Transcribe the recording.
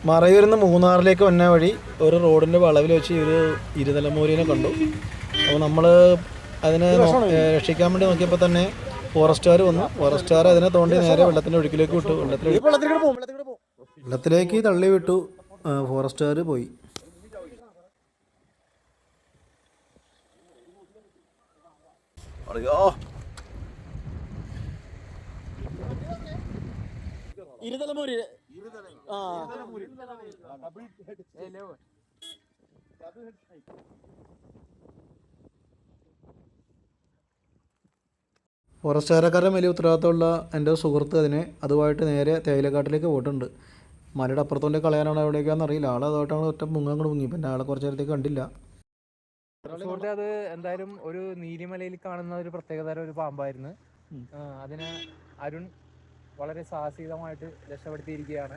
മറയൂരിൽ നിന്ന് മൂന്നാറിലേക്ക് വന്ന വഴി ഒരു റോഡിൻ്റെ വളവിൽ വെച്ച് ഒരു ഇരുതലമൂരിനെ കണ്ടു. അപ്പോൾ നമ്മൾ അതിനെ രക്ഷിക്കാൻ വേണ്ടി നോക്കിയപ്പോൾ തന്നെ ഫോറസ്റ്റുകാർ വന്നു. ഫോറസ്റ്റുകാർ അതിനെ തോണ്ടി നേരെ വെള്ളത്തിൻ്റെ ഒഴുക്കിലേക്ക് വിട്ടു. വെള്ളത്തിലേക്ക് തള്ളി വിട്ടു. ഫോറസ്റ്റുകാർ പോയി. ഇരുതലമൂരി ഫോറസ്റ്റുകാരക്കാരുടെ വലിയ ഉത്തരവാദിത്തമുള്ള എൻ്റെ സുഹൃത്ത് അതുമായിട്ട് നേരെ തേയിലക്കാട്ടിലേക്ക് പോയിട്ടുണ്ട്. മലയുടെ അപ്പുറത്തോണ്ട് കളയാനാണ് എവിടേക്കാണെന്ന് അറിയില്ല. ആൾ അതുമായിട്ടാണ് ഒറ്റ മുങ്ങാൻ മുങ്ങി. പിന്നെ ആളെ കുറച്ച് നേരത്തേക്ക് കണ്ടില്ല. സുഹൃത്തെ, അത് എന്തായാലും ഒരു നീലിമലയിൽ കാണുന്ന ഒരു പ്രത്യേകതരം ഒരു പാമ്പായിരുന്നു. അതിന് അരുൺ വളരെ സാഹസികമായിട്ട് രക്ഷപ്പെടുത്തിയിരിക്കുകയാണ്.